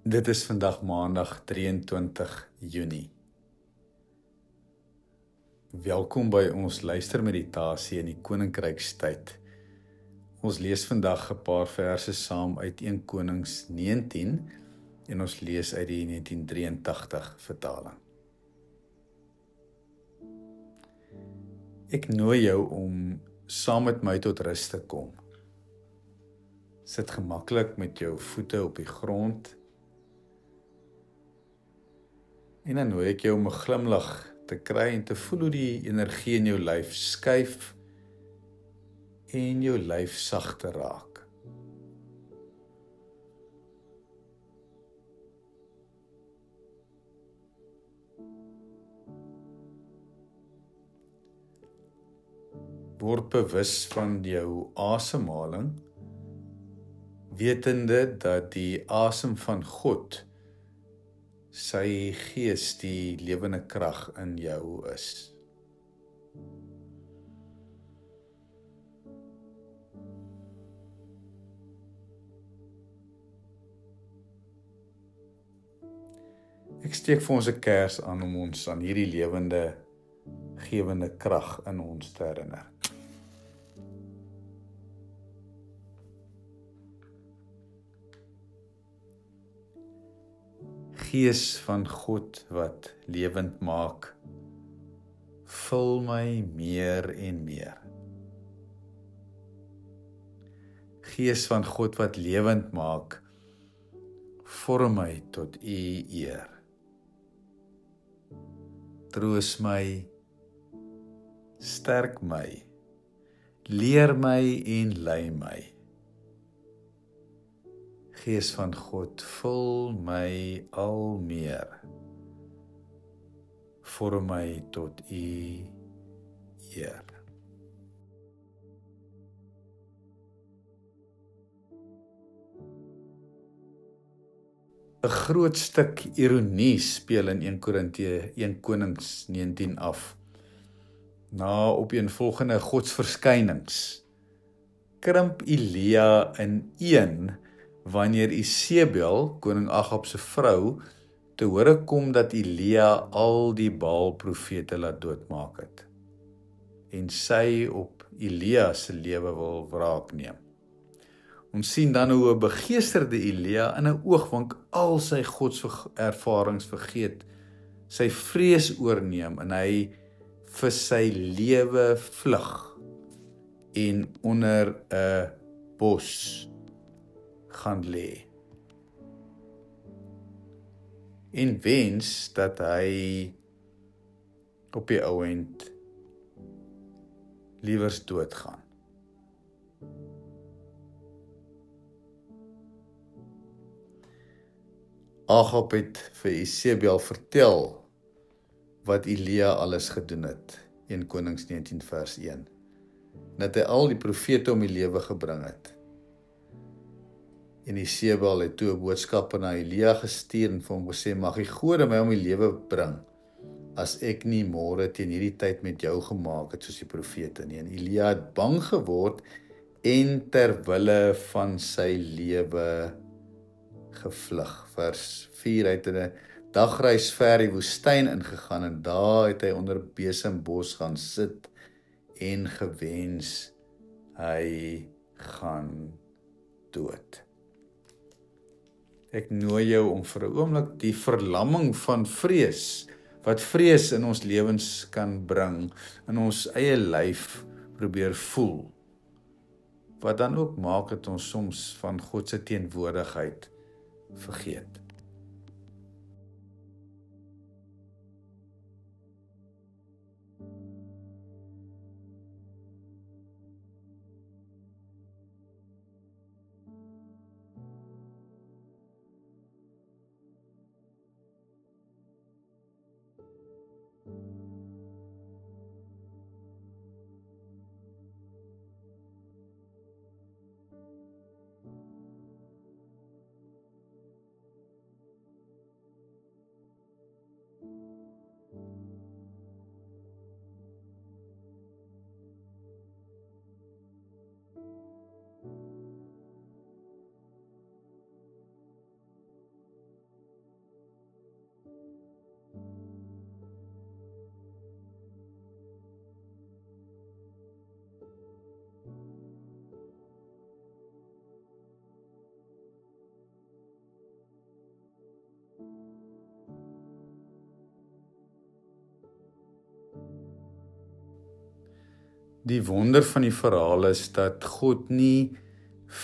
Dit is vandag maandag 23 Junie. Welkom by ons luistermeditasie in die Koninkrykstyd. Ons lees vandag 'n paar verse saam uit 1 Konings 19 en ons lees uit die 1983 vertaling. Ek nooi jou om saam met my tot rus te kom. Sit gemaklik met jou voete op die grond. En dan nooi ek jou om 'n glimlag te kry en te voel hoe die energie in jou lyf skuif en jou lyf sagter raak. Word bewus van jou asemhaling, wetende dat die asem van God sy gees die lewende krag in jou is. Ek steek vir ons 'n kers aan om ons aan hierdie lewende, gewende krag in ons te herinner. Gees van God wat lewend maak, vul my meer en meer. Gees van God wat lewend maak, vorm my tot U eer. Troos my, sterk my, leer my en lei my. Gees van God, vul my al meer, vorm my tot U eer. Een groot stuk ironie speel in 1 Konings 19 af. Na opeenvolgende godsverskynings krimp Elia in een wanneer Isebel, koning Agab se vrou, te hore kom dat Elia al die Baal-profete laat doodmaak het en sy op Elia se lewe wil wraak neem. Ons sien dan hoe 'n begeesterde Elia in 'n oogwink al sy godservarings vergeet, sy vrees oorneem en hy vir sy lewe vlug en onder 'n bos gaan lê. En wens dat hy op die ou end liewers doodgaan. Agab het vir Isebel vertel wat Elia alles gedoen het, 1 Konings 19 vers 1, dat hy al die profete om die lewe gebring het. En Isebel het toe 'n boodskapper na Elia gestuur en vir hom gesê, mag die gode my om die lewe bring, as ek nie môre teen hierdie tyd met jou gemaak het soos die profete nie. En Elia het bang geword en ter wille van sy lewe gevlug. Vers 4, hy het in 'n dagreis ver die woestyn ingegaan en daar het hy onder besembos gaan sit en gewens hy gaan dood. Ek nooi jou om vir 'n oomblik die verlamming van vrees, wat vrees in ons lewens kan bring, in ons eie lyf probeer voel. Wat dan ook maak dat ons soms van God se teenwoordigheid vergeet. Die wonder van die verhaal is dat God nie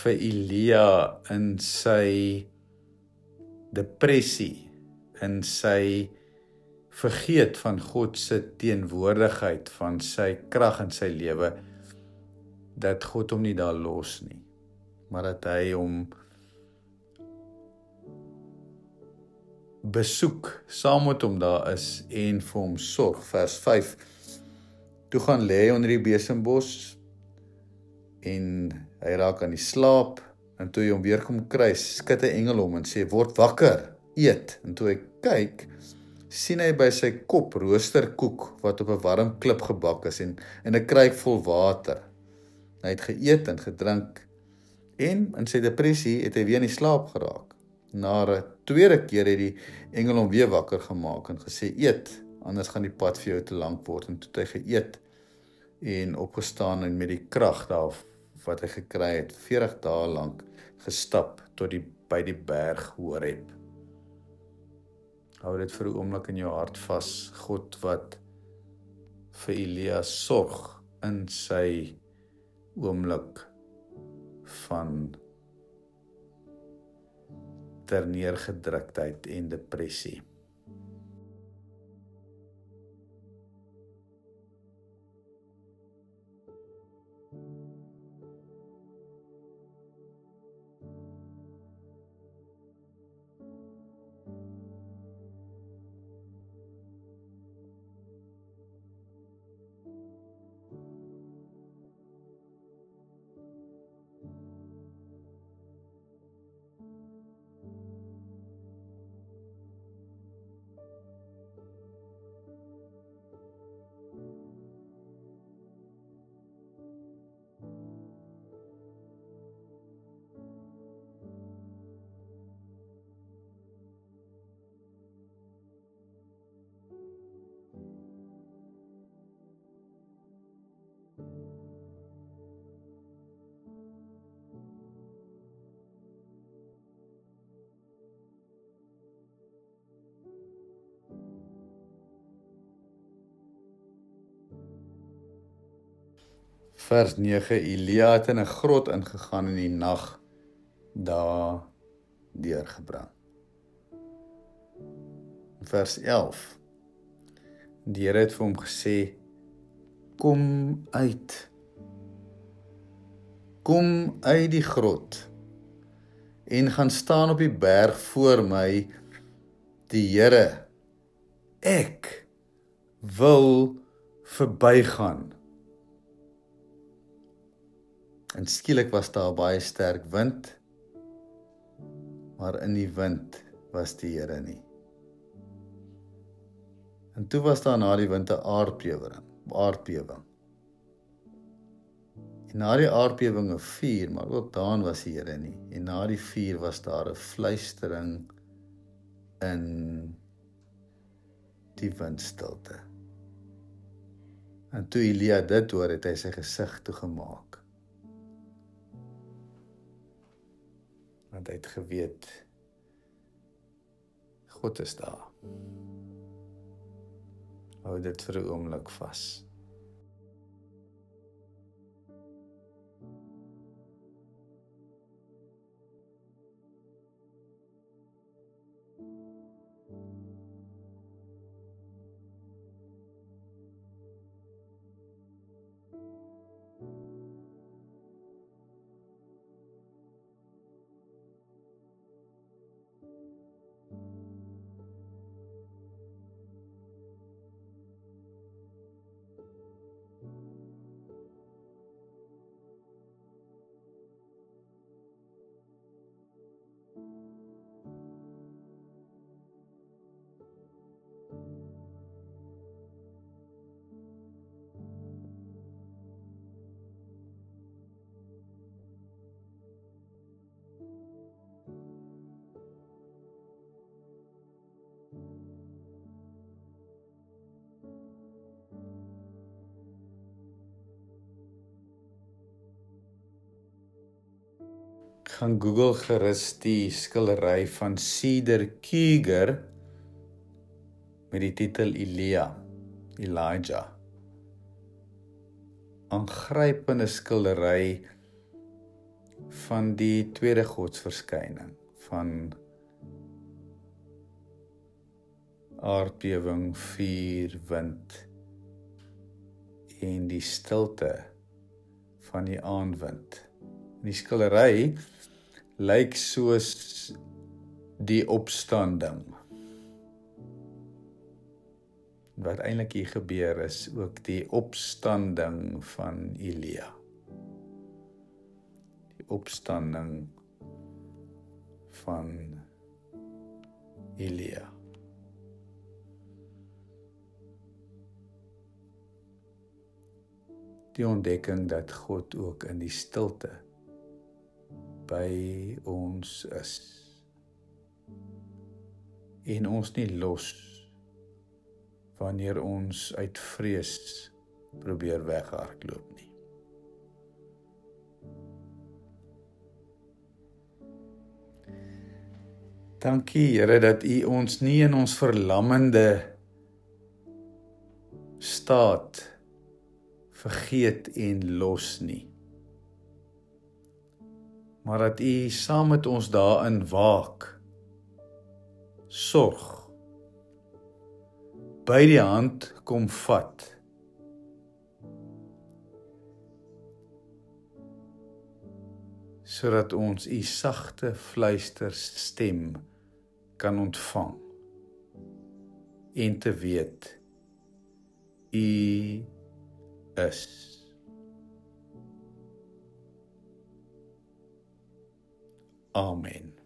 vir Elia in sy depressie, in sy vergeet van God se teenwoordigheid, van sy krag in sy lewe, dat God hom nie daar los nie, maar dat hy hom besoek, saam met hom daar is en vir hom sorg. Vers 5, toe gaan lê hy onder die besembos en hy raak aan die slaap, en toe hy hom weer kom kry, skud 'n engel hom en sê, word wakker, eet. En toe hy kyk, sien hy by sy kop roosterkoek wat op 'n warm klip gebak is en 'n kruik vol water. Hy het geëet en gedrink en in sy depressie het hy weer in die slaap geraak. Na 'n tweede keer het die engel hom weer wakker gemaak en gesê, eet, anders gaan die pad vir jou te lank word. En toe het hy geëet en opgestaan en met die krag daar wat hy gekry het, 40 dae lank gestap tot by die berg Horeb. Hou dit vir 'n oomblik in jou hart vas, God wat vir Elia sorg in sy oomblik van terneergedruktheid en depressie. Vers 9, Elia het in 'n grot ingegaan en die nag daar deurgebring. Vers 11, die Here het vir hom gesê, kom uit die grot en gaan staan op die berg voor my, die Here, ek wil verbygaan. En skielik was daar baie sterk wind, maar in die wind was die Here nie. En toe was daar na die wind 'n aardbewing. En na die aardbewing 'n vuur, maar ook daarin was die Here nie. En na die vuur was daar 'n fluistering in die windstilte. En toe Elia dit hoor, het hy sy gesig toegemaak. Want hy het geweet, God is daar. Hou dit vir 'n oomblik vas. Gaan Google gerus die skildery van Cedar Kruger met die titel Elijah. aangrypende skildery van die tweede godsverskyning, van aardbewing, vuur, wind en die stilte van die aandwind. Die skildery lyk soos die opstanding. Wat eintlik hier gebeur is ook die opstanding van Elia. Die opstanding van Elia. Die ontdekking dat God ook in die stilte by ons is. En ons nie los wanneer ons uit vrees probeer weghardloop nie. Dankie Here dat U ons nie in ons verlammende staat vergeet en los nie. Maar dat U saam met ons daarin waak, sorg, by die hand kom vat, sodat ons U sagte fluisterstem kan ontvang en te weet, U is. Amen.